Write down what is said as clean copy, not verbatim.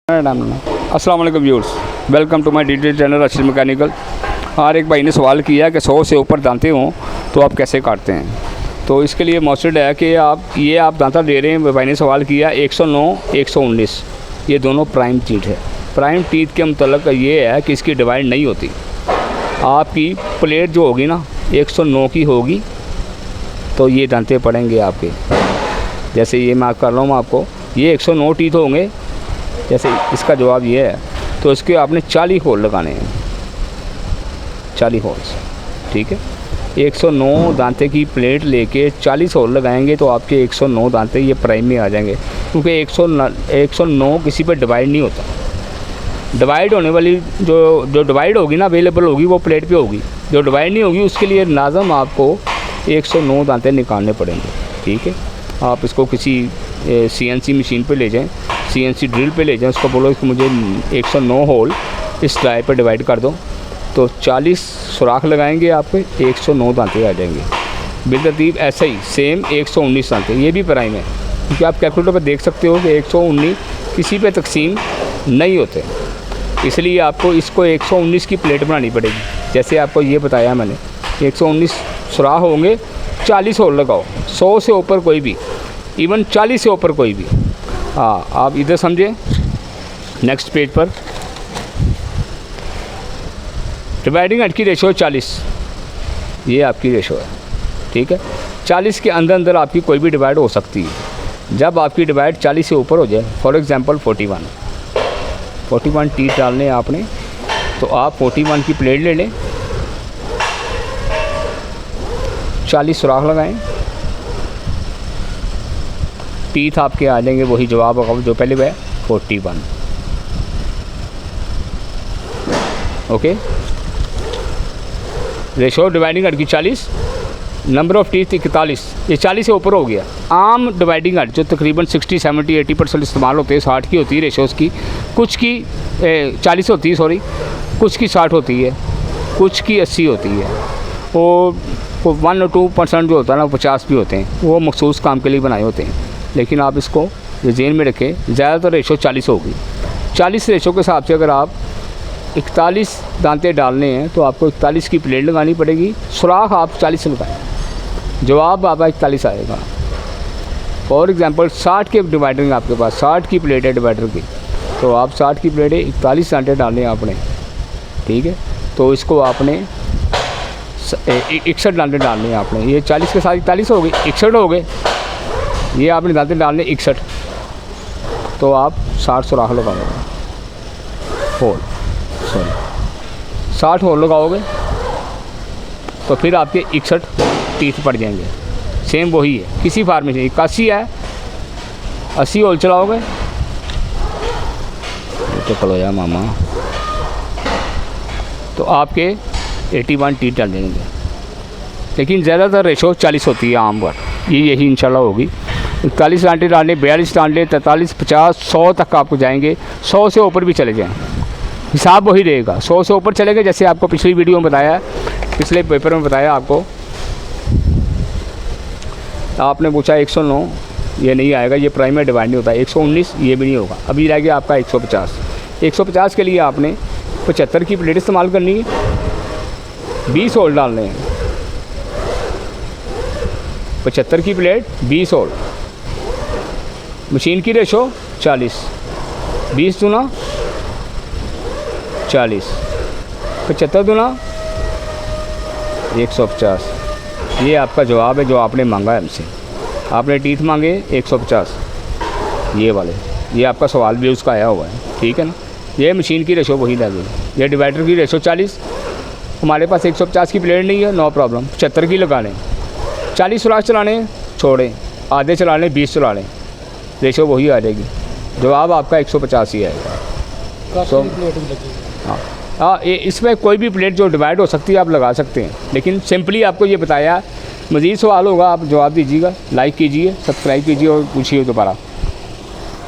अस्सलाम वालेकुम viewers, welcome to my detail channel Arshad mechanical. और एक भाई ने सवाल किया कि 100 से ऊपर दांते हों तो आप कैसे काटते हैं। तो इसके लिए मकसद है कि आप दांता दे रहे हैं। भाई ने सवाल किया 109, 119 ये दोनों प्राइम टीथ है। प्राइम टीथ के मतलब ये है कि इसकी डिवाइड नहीं होती। आपकी प्लेट जो होगी ना 109 की होगी तो ये दांते पड़ेंगे आपके। जैसे ये मैं कर रहा हूँ आपको, ये 109 टीथ होंगे। जैसे इसका जवाब ये है तो इसके आपने 40 होल लगाने हैं, 40 होल्स, ठीक है। 109 दांते की प्लेट लेके 40 होल लगाएंगे तो आपके 109 दांते ये प्राइम में आ जाएंगे। क्योंकि 109 किसी पर डिवाइड नहीं होता। डिवाइड होने वाली जो डिवाइड होगी ना अवेलेबल होगी वो प्लेट पे होगी। जो डिवाइड नहीं होगी उसके लिए लाज़म आपको 109 दांते निकालने पड़ेंगे, ठीक है। आप इसको किसी CNC मशीन पे ले जाएं, CNC ड्रिल पे ले जाएं, उसको बोलो कि मुझे 109 होल इस टाइप पर डिवाइड कर दो, तो 40 सुराख लगाएंगे आप पे 109 दांते आ जाएंगे। बिलतरतीब ऐसा ही सेम 119 दांते, ये भी प्राइम है। क्योंकि आप कैलकुलेटर पर देख सकते हो कि 119 किसी पे तकसीम नहीं होते, इसलिए आपको इसको 119 की प्लेट बनानी पड़ेगी। जैसे आपको ये बताया मैंने, 119 सुराख होंगे, 40 होल लगाओ। 100 से ऊपर कोई भी, इवन 40 से ऊपर कोई भी। हाँ, आप इधर समझें। नेक्स्ट पेज पर डिवाइडिंग हट की रेशो 40, ये आपकी रेशो है, ठीक है। 40 के अंदर आपकी कोई भी डिवाइड हो सकती है। जब आपकी डिवाइड 40 से ऊपर हो जाए, फॉर एग्ज़ाम्पल 41 टीथ डालने हैं आपने, तो आप 41 की प्लेट ले लें, 40 सुराख लगाएं, टीथ आपके आ जाएंगे वही जवाब जो पहले वह 41। ओके, रेशो डिवाइडिंग हट की 40, नंबर ऑफ़ टीथ 41, ये 40 से ऊपर हो गया। आम डिवाइडिंग हट जो तकरीबन 60, 70, 80% इस्तेमाल होते हैं, 60 की होती है रेशोज़ की, कुछ की 40 होती है, सॉरी, कुछ की 60 होती है, कुछ की 80 होती है। वो 1 और 2% जो होता है ना 50 भी होते हैं, वो मखसूस काम के लिए बनाए होते हैं। लेकिन आप इसको ज़हन में रखें, ज़्यादातर रेशो 40 होगी। 40 रेशो के हिसाब से अगर आप 41 दांते डालने हैं तो आपको 41 की प्लेट लगानी पड़ेगी। सुराख आप 40 लगाएं, जवाब आपका 41 आएगा। फॉर एग्ज़ाम्पल 60 के डिवाइडर आपके पास, 60 की प्लेट है डिवाइडर की, तो आप 60 की प्लेट है, 41 दांते डालने हैं आपने, ठीक है। तो इसको आपने 61 दांते डालने हैं आपने। ये 40 के साथ 41 हो गए, 61 हो गए। ये आपने दांते डालने 61, तो आप 60 सुराख लगाओगे, होल, सॉरी 60 होल लगाओगे तो फिर आपके 61 टीथ पड़ जाएंगे। सेम वही है, किसी फार्मेशन 81 है, 80 होल चलाओगे तो कलोया मामा, तो आपके 81 टीथ डल जाएंगे। लेकिन ज़्यादातर रेशो 40 होती है आम पर, यही इंशाल्लाह होगी। 41 दांते डालने, 42 डालने, 43, 50, 100 तक आपको जाएंगे। 100 से ऊपर भी चले जाएँ, हिसाब वही रहेगा। 100 से ऊपर चले गए, जैसे आपको पिछली वीडियो में बताया, पिछले पेपर में बताया आपको, आपने पूछा 109 ये नहीं आएगा, ये प्राइम में डिवाइड नहीं होता। 119 ये भी नहीं होगा। अभी रह गया आपका 150। 150 के लिए आपने 75 की प्लेट इस्तेमाल करनी है, 20 होल डालने हैं। 75 की प्लेट 20 होल, मशीन की रेशो 40, 20 दूना 40, 75 दूना 150। ये आपका जवाब है जो आपने मांगा है हमसे। आपने टीथ मांगे 150, ये वाले, ये आपका सवाल भी उसका आया हुआ है, ठीक है ना। ये मशीन की रेशो वही लगेगी। ये डिवाइडर की रेशो 40, हमारे पास 150 की प्लेट नहीं है, नो प्रॉब्लम, 75 की लगा लें। 40 सुराख चलाने छोड़ें, आधे चला लें, 20 चला लें, रेशो वही आ जाएगी। जवाब आपका 150 ही आएगा। तो हाँ, इसमें कोई भी प्लेट जो डिवाइड हो सकती है आप लगा सकते हैं, लेकिन सिंपली आपको ये बताया। मज़ीद सवाल होगा आप जवाब दीजिएगा, लाइक कीजिए, सब्सक्राइब कीजिए और पूछिए दोबारा।